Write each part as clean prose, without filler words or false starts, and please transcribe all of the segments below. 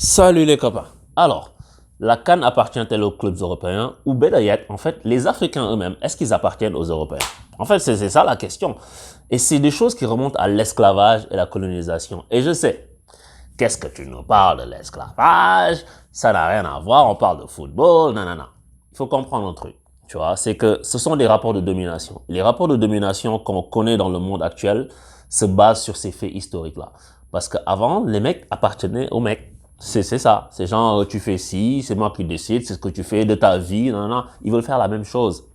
Salut les copains. Alors, la CAN appartient-elle aux clubs européens ou Belayet, en fait, les Africains eux-mêmes, est-ce qu'ils appartiennent aux Européens? En fait, c'est ça la question. Et c'est des choses qui remontent à l'esclavage et la colonisation. Et je sais, qu'est-ce que tu nous parles de l'esclavage? Ça n'a rien à voir, on parle de football, non, non, non. Il faut comprendre un truc, tu vois, c'est que ce sont des rapports de domination. Les rapports de domination qu'on connaît dans le monde actuel se basent sur ces faits historiques-là. Parce qu'avant, les mecs appartenaient aux mecs. C'est ça. C'est genre, tu fais ci, c'est moi qui décide, c'est ce que tu fais de ta vie, non, non. Ils veulent faire la même chose.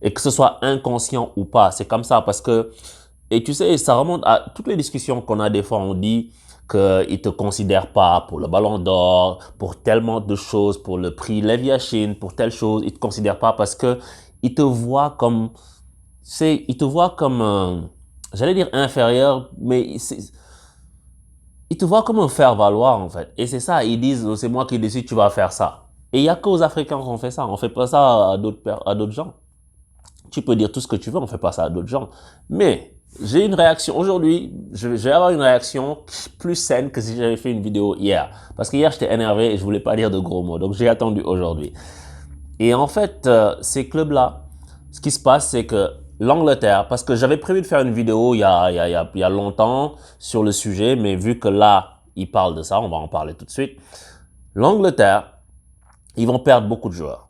Et que ce soit inconscient ou pas, c'est comme ça parce que, et tu sais, ça remonte à toutes les discussions qu'on a des fois, on dit qu'ils te considèrent pas pour le ballon d'or, pour tellement de choses, pour le prix Leviathan, pour telle chose, ils te considèrent pas parce que ils te voient comme, ils te voient comme, j'allais dire inférieur, mais ils te voient comme un faire-valoir, en fait. Et c'est ça, ils disent, c'est moi qui décide, tu vas faire ça. Et il n'y a qu'aux Africains qu'on fait ça. On fait pas ça à d'autres gens. Tu peux dire tout ce que tu veux, on fait pas ça à d'autres gens. Mais, j'ai une réaction. Aujourd'hui, je vais avoir une réaction plus saine que si j'avais fait une vidéo hier. Parce que hier, j'étais énervé et je voulais pas dire de gros mots. Donc, j'ai attendu aujourd'hui. Et en fait, ces clubs-là, ce qui se passe, c'est que l'Angleterre, parce que j'avais prévu de faire une vidéo il y a longtemps sur le sujet, mais vu que là, ils parlent de ça, on va en parler tout de suite. L'Angleterre, ils vont perdre beaucoup de joueurs.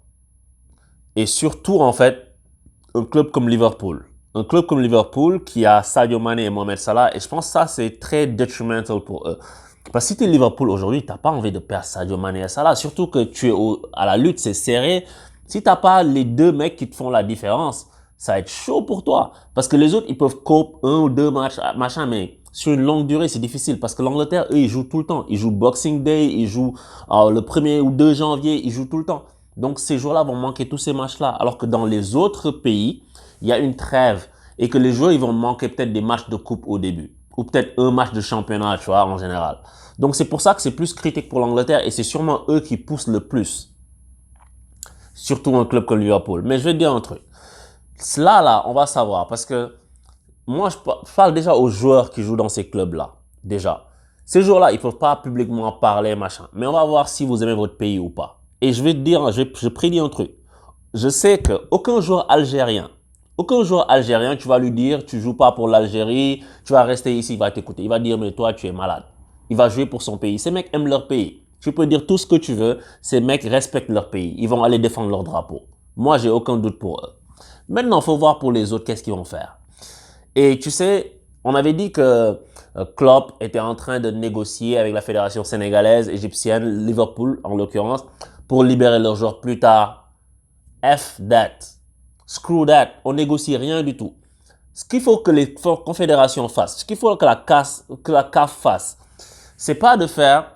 Et surtout, en fait, un club comme Liverpool. Un club comme Liverpool qui a Sadio Mané et Mohamed Salah, et je pense que ça, c'est très detrimental pour eux. Parce que si tu es Liverpool aujourd'hui, t'as pas envie de perdre Sadio Mané et Salah, surtout que tu es à la lutte, c'est serré. Si t'as pas les deux mecs qui te font la différence, ça va être chaud pour toi. Parce que les autres, ils peuvent cope un ou deux matchs, machin, mais sur une longue durée, c'est difficile. Parce que l'Angleterre, eux, ils jouent tout le temps. Ils jouent Boxing Day, ils jouent le 1er ou 2 janvier, ils jouent tout le temps. Donc, ces jours-là vont manquer tous ces matchs-là. Alors que dans les autres pays, il y a une trêve. Et que les joueurs, ils vont manquer peut-être des matchs de coupe au début. Ou peut-être un match de championnat, tu vois, en général. Donc, c'est pour ça que c'est plus critique pour l'Angleterre. Et c'est sûrement eux qui poussent le plus. Surtout un club comme Liverpool. Mais je vais te dire un truc. Cela, là, on va savoir. Parce que moi, je parle déjà aux joueurs qui jouent dans ces clubs-là. Déjà. Ces joueurs-là, ils ne peuvent pas publiquement parler, machin. Mais on va voir si vous aimez votre pays ou pas. Et je vais te dire, je prédis un truc. Je sais qu'aucun joueur algérien, tu vas lui dire, tu joues pas pour l'Algérie, tu vas rester ici, il va t'écouter. Il va dire, mais toi, tu es malade. Il va jouer pour son pays. Ces mecs aiment leur pays. Tu peux dire tout ce que tu veux. Ces mecs respectent leur pays. Ils vont aller défendre leur drapeau. Moi, j'ai aucun doute pour eux. Maintenant, il faut voir pour les autres, qu'est-ce qu'ils vont faire. Et tu sais, on avait dit que Klopp était en train de négocier avec la fédération sénégalaise, égyptienne, Liverpool en l'occurrence, pour libérer leurs joueurs plus tard. F that. Screw that. On négocie rien du tout. Ce qu'il faut que les confédérations fassent, ce qu'il faut que la CAF fasse, c'est pas de faire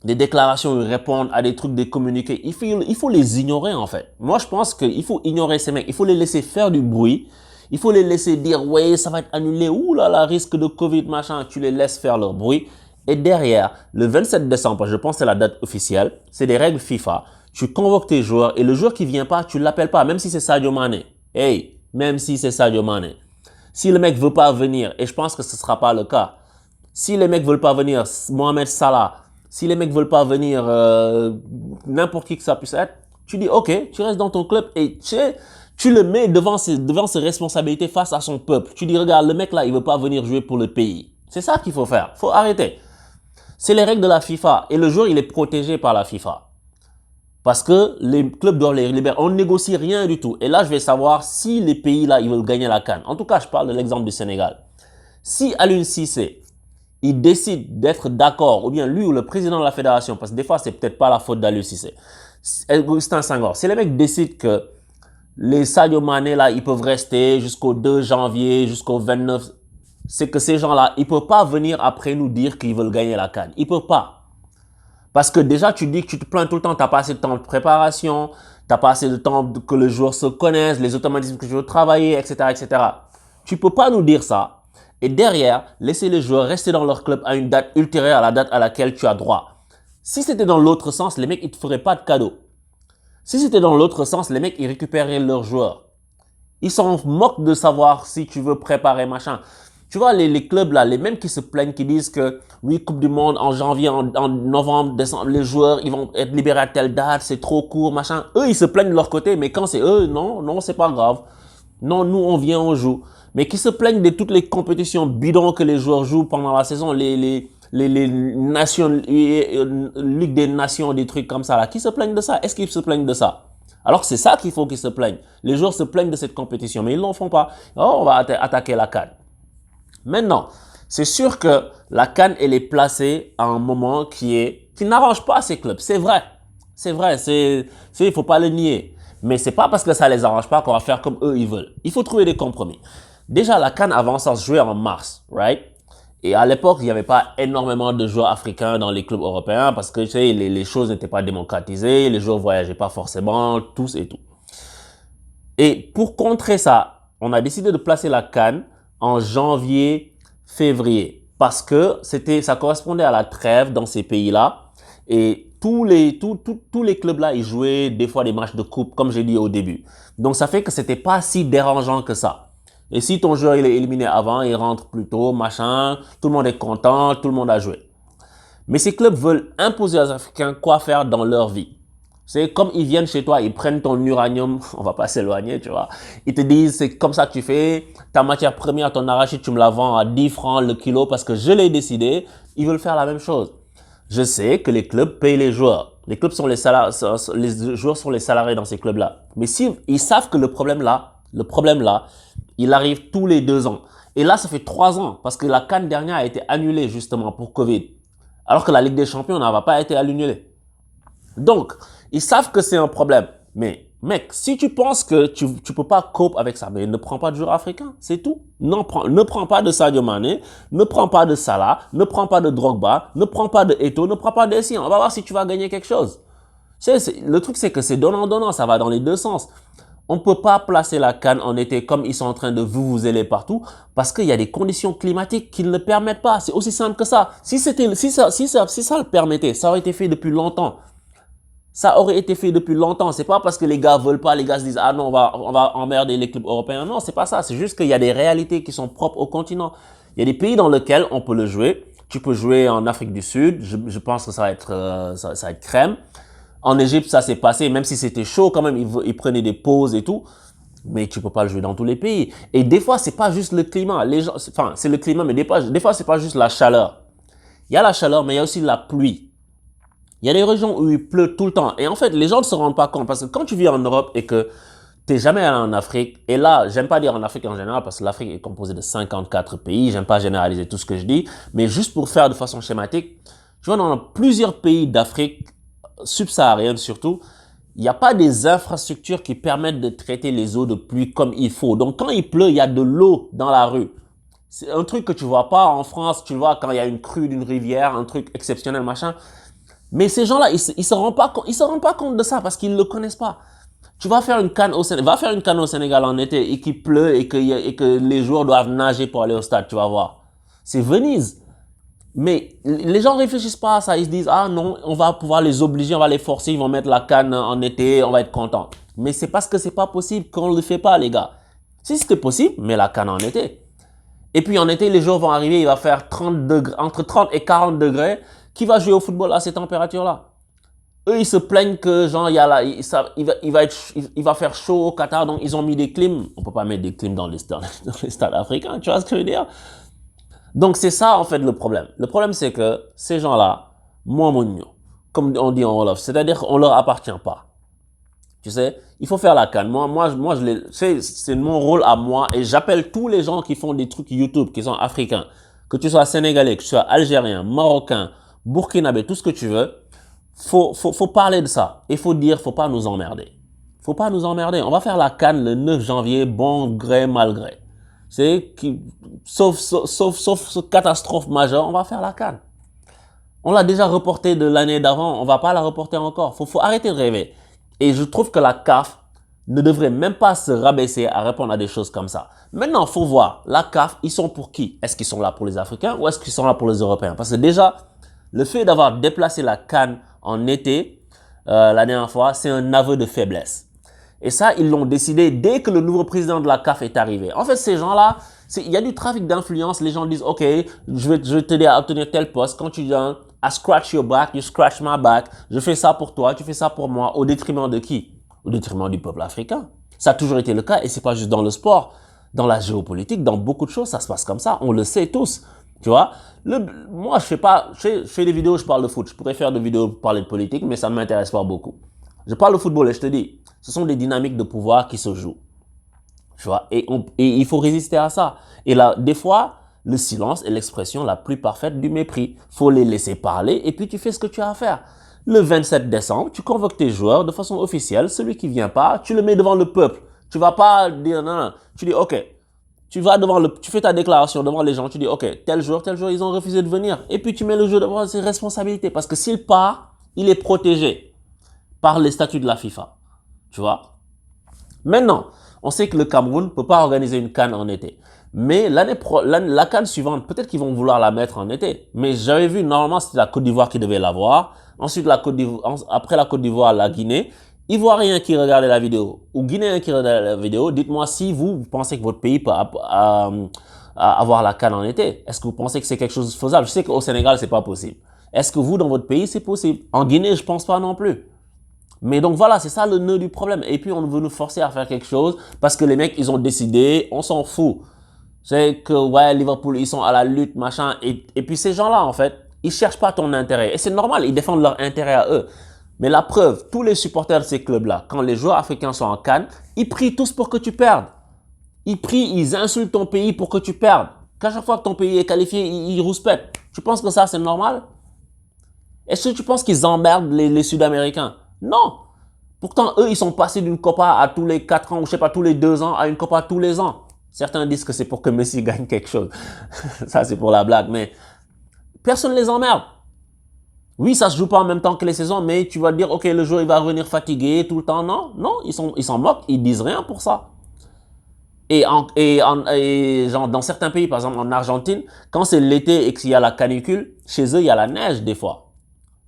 des déclarations, répondre à des trucs, des communiqués. Il faut les ignorer, en fait. Moi, je pense qu'il faut ignorer ces mecs. Il faut les laisser faire du bruit. Il faut les laisser dire, ouais, ça va être annulé. Ouh là là, risque de Covid, machin. Tu les laisses faire leur bruit. Et derrière, le 27 décembre, je pense que c'est la date officielle, c'est des règles FIFA. Tu convoques tes joueurs et le joueur qui vient pas, tu l'appelles pas, même si c'est Sadio Mané. Hey, même si c'est Sadio Mané. Si le mec veut pas venir, et je pense que ce sera pas le cas, si les mecs veulent pas venir, Mohamed Salah, si les mecs veulent pas venir, n'importe qui que ça puisse être, tu dis, ok, tu restes dans ton club et tu le mets devant ses responsabilités face à son peuple. Tu dis, regarde, le mec là, il veut pas venir jouer pour le pays. C'est ça qu'il faut faire. Faut arrêter. C'est les règles de la FIFA. Et le joueur, il est protégé par la FIFA. Parce que les clubs doivent les libérer. On ne négocie rien du tout. Et là, je vais savoir si les pays là, ils veulent gagner la CAN. En tout cas, je parle de l'exemple du Sénégal. Si Aliou Cissé, il décide d'être d'accord, ou bien lui ou le président de la fédération, parce que des fois, c'est peut-être pas la faute d'Aliou Cissé, Augustin Senghor, si les mecs décident que les Sadio Mané là, ils peuvent rester jusqu'au 2 janvier, jusqu'au 29, c'est que ces gens-là, ils peuvent pas venir après nous dire qu'ils veulent gagner la CAN. Ils peuvent pas. Parce que déjà, tu dis que tu te plains tout le temps, t'as pas assez de temps de préparation, t'as pas assez de temps que le joueur se connaisse, les automatismes que je veux travailler, etc., etc. Tu peux pas nous dire ça. Et derrière, laisser les joueurs rester dans leur club à une date ultérieure à la date à laquelle tu as droit. Si c'était dans l'autre sens, les mecs, ils te feraient pas de cadeau. Si c'était dans l'autre sens, les mecs, ils récupéreraient leurs joueurs. Ils s'en moquent de savoir si tu veux préparer machin. Tu vois, les clubs là, les mêmes qui se plaignent, qui disent que oui, Coupe du Monde en janvier, en novembre, décembre, les joueurs, ils vont être libérés à telle date, c'est trop court, machin. Eux, ils se plaignent de leur côté, mais quand c'est eux, non, non, c'est pas grave. Non, nous, on vient, on joue. Mais qui se plaignent de toutes les compétitions bidons que les joueurs jouent pendant la saison, les nations, Ligue des Nations, des trucs comme ça là. Qui se plaignent de ça? Est-ce qu'ils se plaignent de ça? Alors que c'est ça qu'il faut qu'ils se plaignent. Les joueurs se plaignent de cette compétition, mais ils l'en font pas. Oh, on va attaquer la CAN. Maintenant, c'est sûr que la CAN, elle est placée à un moment qui n'arrange pas ces clubs. C'est vrai. C'est vrai. Il faut pas le nier. Mais c'est pas parce que ça les arrange pas qu'on va faire comme eux, ils veulent. Il faut trouver des compromis. Déjà, la CAN avant, ça se jouait en mars, right? Et à l'époque, il n'y avait pas énormément de joueurs africains dans les clubs européens parce que, tu sais, les choses n'étaient pas démocratisées, les joueurs voyageaient pas forcément, tous et tout. Et pour contrer ça, on a décidé de placer la CAN en janvier, février, parce que ça correspondait à la trêve dans ces pays-là. Et tous les clubs là, ils jouaient des fois des matchs de coupe, comme j'ai dit au début. Donc ça fait que c'était pas si dérangeant que ça. Et si ton joueur il est éliminé avant, il rentre plus tôt, machin, tout le monde est content, tout le monde a joué. Mais ces clubs veulent imposer aux Africains quoi faire dans leur vie. C'est comme ils viennent chez toi, ils prennent ton uranium, on va pas s'éloigner, tu vois. Ils te disent, c'est comme ça que tu fais, ta matière première, ton arachide, tu me la vends à 10 francs le kilo parce que je l'ai décidé. Ils veulent faire la même chose. Je sais que les clubs payent les joueurs. Les clubs sont les joueurs sont les salariés dans ces clubs-là. Mais si ils savent que le problème là, il arrive tous les 2 ans. Et là, ça fait 3 ans parce que la CAN dernière a été annulée justement pour Covid. Alors que la Ligue des Champions n'avait pas été annulée. Donc, ils savent que c'est un problème. Mais, mec, si tu penses que tu peux pas cope avec ça, mais ne prends pas de joueurs africains, c'est tout. Ne prends pas de Sadio Mané, ne prends pas de Salah, ne prends pas de Drogba, ne prends pas de Eto'o, ne prends pas de Essien. On va voir si tu vas gagner quelque chose. Le truc, c'est que c'est donnant-donnant, ça va dans les deux sens. On ne peut pas placer la CAN en été comme ils sont en train de vous ailer partout parce qu'il y a des conditions climatiques qui ne le permettent pas. C'est aussi simple que ça. Si ça le permettait, ça aurait été fait depuis longtemps. Ça aurait été fait depuis longtemps. C'est pas parce que les gars veulent pas, les gars se disent, ah non, on va emmerder les clubs européens. Non, c'est pas ça. C'est juste qu'il y a des réalités qui sont propres au continent. Il y a des pays dans lesquels on peut le jouer. Tu peux jouer en Afrique du Sud. Je pense que ça va être crème. En Égypte, ça s'est passé. Même si c'était chaud, quand même, ils prenaient des pauses et tout. Mais tu peux pas le jouer dans tous les pays. Et des fois, c'est pas juste le climat. C'est le climat, mais des fois, c'est pas juste la chaleur. Il y a la chaleur, mais il y a aussi la pluie. Il y a des régions où il pleut tout le temps. Et en fait, les gens ne se rendent pas compte. Parce que quand tu vis en Europe et que t'es jamais allé en Afrique, et là, j'aime pas dire en Afrique en général, parce que l'Afrique est composée de 54 pays, j'aime pas généraliser tout ce que je dis, mais juste pour faire de façon schématique, tu vois, dans plusieurs pays d'Afrique, subsaharienne surtout, il n'y a pas des infrastructures qui permettent de traiter les eaux de pluie comme il faut. Donc, quand il pleut, il y a de l'eau dans la rue. C'est un truc que tu vois pas en France, tu le vois quand il y a une crue d'une rivière, un truc exceptionnel, machin. Mais ces gens-là, ils se rendent pas compte de ça parce qu'ils ne le connaissent pas. Tu vas faire une CAN au Sénégal, va faire une CAN au Sénégal en été et qu'il pleut et que les joueurs doivent nager pour aller au stade, tu vas voir. C'est Venise. Mais les gens réfléchissent pas à ça. Ils se disent, ah non, on va pouvoir les obliger, on va les forcer, ils vont mettre la CAN en été, on va être content. Mais c'est parce que c'est pas possible qu'on le fait pas, les gars. Si c'était possible, mets la CAN en été. Et puis en été, les joueurs vont arriver, il va faire 30 degrés, entre 30 et 40 degrés. Qui va jouer au football à ces températures-là? Eux, ils se plaignent que, genre, il va faire chaud au Qatar, donc ils ont mis des clims. On peut pas mettre des clims dans les stades africains, tu vois ce que je veux dire? Donc, c'est ça, en fait, le problème. Le problème, c'est que ces gens-là, comme on dit en Wolof, c'est-à-dire qu'on leur appartient pas. Tu sais, il faut faire la CAN. C'est mon rôle à moi et j'appelle tous les gens qui font des trucs YouTube, qui sont africains, que tu sois sénégalais, que tu sois algérien, marocain, burkinabé, tout ce que tu veux. Faut parler de ça. Et faut dire, faut pas nous emmerder. Faut pas nous emmerder. On va faire la CAN le 9 janvier, bon gré, mal gré. Sauf catastrophe majeure, on va faire la CAN. On l'a déjà reporté de l'année d'avant, on va pas la reporter encore. Faut arrêter de rêver. Et je trouve que la CAF ne devrait même pas se rabaisser à répondre à des choses comme ça. Maintenant, faut voir, la CAF, ils sont pour qui? Est-ce qu'ils sont là pour les Africains ou est-ce qu'ils sont là pour les Européens? Parce que déjà, le fait d'avoir déplacé la CAN en été, la dernière fois, c'est un aveu de faiblesse. Et ça, ils l'ont décidé dès que le nouveau président de la CAF est arrivé. En fait, ces gens-là, Il y a du trafic d'influence. Les gens disent, OK, je vais t'aider à obtenir tel poste. Quand tu dis, I scratch your back, you scratch my back. Je fais ça pour toi, tu fais ça pour moi. Au détriment de qui? Au détriment du peuple africain. Ça a toujours été le cas et c'est pas juste dans le sport. Dans la géopolitique, dans beaucoup de choses, ça se passe comme ça. On le sait tous. Tu vois, moi, je fais des vidéos, je parle de foot. Je pourrais faire des vidéos pour parler de politique, mais ça ne m'intéresse pas beaucoup. Je parle de football et je te dis, ce sont des dynamiques de pouvoir qui se jouent. Tu vois, et il faut résister à ça. Et là, des fois, le silence est l'expression la plus parfaite du mépris. Faut les laisser parler et puis tu fais ce que tu as à faire. Le 27 décembre, tu convoques tes joueurs de façon officielle. Celui qui vient pas, tu le mets devant le peuple. Tu vas pas dire non, non. Tu dis OK. Tu fais ta déclaration devant les gens. Tu dis OK, tel jour, ils ont refusé de venir. Et puis tu mets le jour devant ses responsabilités parce que s'il part, il est protégé par les statuts de la FIFA. Tu vois. Maintenant, on sait que le Cameroun ne peut pas organiser une CAN en été. Mais la CAN suivante, peut-être qu'ils vont vouloir la mettre en été. Mais j'avais vu, normalement, c'était la Côte d'Ivoire qui devait l'avoir. Ensuite, après la Côte d'Ivoire, la Guinée. Ivoiriens qui regardaient la vidéo ou Guinéens qui regardaient la vidéo, dites-moi si vous pensez que votre pays peut avoir la CAN en été. Est-ce que vous pensez que c'est quelque chose de faisable? Je sais qu'au Sénégal, c'est pas possible. Est-ce que vous, dans votre pays, c'est possible? En Guinée, je pense pas non plus. Mais donc voilà, c'est ça le nœud du problème. Et puis on veut nous forcer à faire quelque chose parce que les mecs, ils ont décidé, on s'en fout. C'est que, ouais, Liverpool, ils sont à la lutte, machin. Et puis ces gens-là, en fait, ils cherchent pas ton intérêt. Et c'est normal, ils défendent leur intérêt à eux. Mais la preuve, tous les supporters de ces clubs-là, quand les joueurs africains sont en CAN, ils prient tous pour que tu perdes. Ils prient, ils insultent ton pays pour que tu perdes. Qu'à chaque fois que ton pays est qualifié, ils rouspètent. Tu penses que ça, c'est normal? Est-ce que tu penses qu'ils emmerdent les Sud-Américains? Non. Pourtant, eux, ils sont passés d'une Copa à tous les 4 ans, ou je sais pas, tous les 2 ans, à une Copa tous les ans. Certains disent que c'est pour que Messi gagne quelque chose. Ça, c'est pour la blague, mais personne ne les emmerde. Oui, ça se joue pas en même temps que les saisons, mais tu vas dire, OK, le joueur, il va revenir fatigué tout le temps. Non, non, ils s'en moquent, ils disent rien pour ça. Et genre, dans certains pays, par exemple en Argentine, quand c'est l'été et qu'il y a la canicule, chez eux, il y a la neige des fois.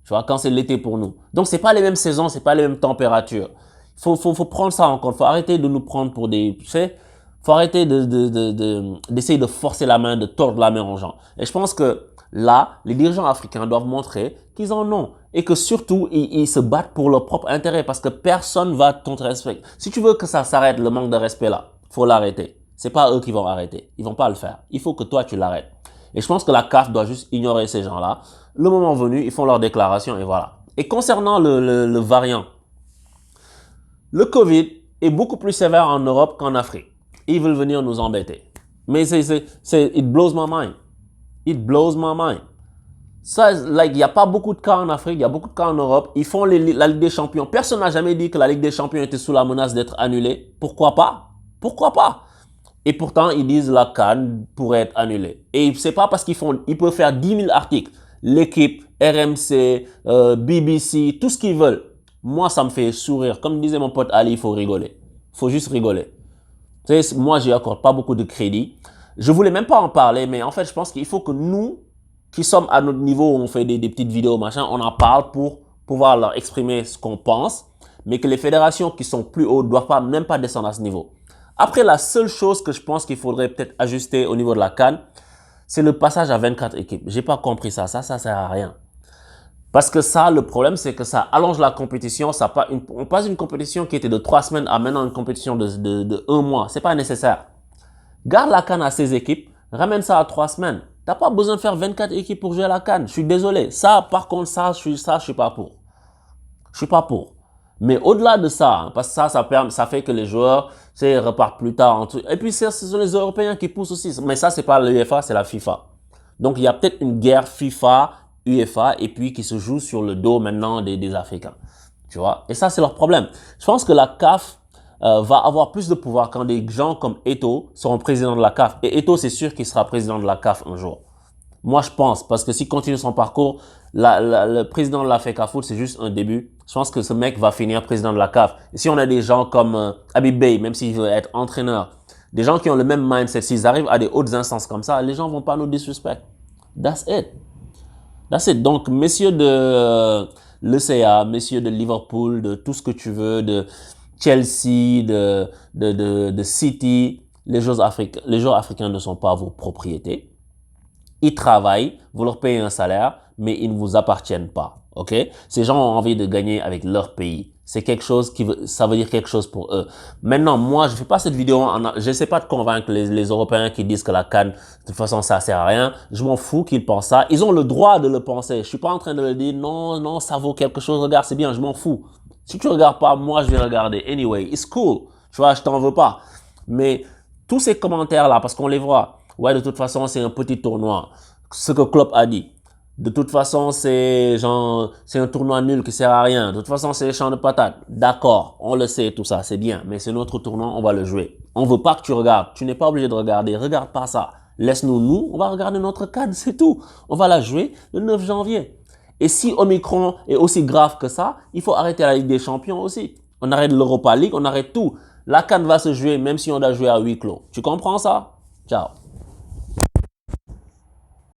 Tu vois, quand c'est l'été pour nous. Donc, c'est pas les mêmes saisons, c'est pas les mêmes températures. Faut prendre ça en compte. Faut arrêter de nous prendre pour des, tu sais, faut arrêter d'essayer de forcer la main, de tordre la main aux gens. Et je pense que là, les dirigeants africains doivent montrer qu'ils en ont. Et que surtout, ils se battent pour leur propre intérêt parce que personne va te respecter. Si tu veux que ça s'arrête, le manque de respect là, faut l'arrêter. C'est pas eux qui vont arrêter. Ils vont pas le faire. Il faut que toi, tu l'arrêtes. Et je pense que la CAF doit juste ignorer ces gens-là. Le moment venu, ils font leur déclaration et voilà. Et concernant le variant, le Covid est beaucoup plus sévère en Europe qu'en Afrique. Ils veulent venir nous embêter. Mais it blows my mind. It blows my mind. Ça, il n'y a pas beaucoup de cas en Afrique, il y a beaucoup de cas en Europe. Ils font la Ligue des Champions. Personne n'a jamais dit que la Ligue des Champions était sous la menace d'être annulée. Pourquoi pas? Pourquoi pas? Et pourtant, ils disent la CAN pourrait être annulée. Et c'est pas parce ils peuvent faire 10 000 articles. L'équipe, RMC, BBC, tout ce qu'ils veulent. Moi, ça me fait sourire. Comme disait mon pote Ali, il faut rigoler. Il faut juste rigoler. Tu sais, moi, j'y accorde pas beaucoup de crédit. Je voulais même pas en parler, mais en fait, je pense qu'il faut que nous, qui sommes à notre niveau, où on fait des petites vidéos, machin, on en parle pour pouvoir leur exprimer ce qu'on pense, mais que les fédérations qui sont plus hautes doivent pas, même pas descendre à ce niveau. Après, la seule chose que je pense qu'il faudrait peut-être ajuster au niveau de la CAN, c'est le passage à 24 équipes. J'ai pas compris ça. Ça sert à rien. Parce que ça, le problème, c'est que ça allonge la compétition. On passe une compétition qui était de 3 semaines à maintenant une compétition de 1 mois. C'est pas nécessaire. Garde la CAN à 16 équipes. Ramène ça à 3 semaines. T'as pas besoin de faire 24 équipes pour jouer à la CAN. Je suis désolé. Ça, par contre, je suis pas pour. Je suis pas pour. Mais au-delà de ça, hein, parce que ça fait que les joueurs, repartent plus tard. Et puis, ce sont les Européens qui poussent aussi. Mais ça, c'est pas l'UEFA, c'est la FIFA. Donc, il y a peut-être une guerre FIFA, UEFA, et puis qui se joue sur le dos maintenant des Africains. Tu vois? Et ça, c'est leur problème. Je pense que la CAF va avoir plus de pouvoir quand des gens comme Eto'o seront présidents de la CAF. Et Eto'o, c'est sûr qu'il sera président de la CAF un jour. Moi, je pense, parce que s'il continue son parcours, le président de la FECAFOOT, c'est juste un début. Je pense que ce mec va finir président de la CAF. Et si on a des gens comme Habib Beye, même s'il veut être entraîneur, des gens qui ont le même mindset, s'ils arrivent à des hautes instances comme ça, les gens vont pas nous disrespect. That's it. That's it. Donc, messieurs de l'ECA, messieurs de Liverpool, de tout ce que tu veux, de Chelsea, de City, les joueurs africains ne sont pas vos propriétés. Ils travaillent, vous leur payez un salaire, mais ils ne vous appartiennent pas. Ok? Ces gens ont envie de gagner avec leur pays. C'est quelque chose ça veut dire quelque chose pour eux. Maintenant, moi, je fais pas cette vidéo, je sais pas de convaincre les Européens qui disent que la CAN, de toute façon, ça sert à rien. Je m'en fous qu'ils pensent ça. Ils ont le droit de le penser. Je suis pas en train de leur dire, non, non, ça vaut quelque chose. Regarde, c'est bien, je m'en fous. Si tu regardes pas, moi, je vais regarder. Anyway, it's cool. Tu vois, je t'en veux pas. Mais tous ces commentaires-là, parce qu'on les voit, ouais, de toute façon, c'est un petit tournoi. Ce que Klopp a dit. De toute façon, c'est un tournoi nul qui sert à rien. De toute façon, c'est les champs de patates. D'accord, on le sait, tout ça, c'est bien. Mais c'est notre tournoi, on va le jouer. On veut pas que tu regardes. Tu n'es pas obligé de regarder. Regarde pas ça. Laisse-nous, on va regarder notre CAN, c'est tout. On va la jouer le 9 janvier. Et si Omicron est aussi grave que ça, il faut arrêter la Ligue des Champions aussi. On arrête l'Europa League, on arrête tout. La CAN va se jouer même si on doit jouer à huis clos. Tu comprends ça? Ciao.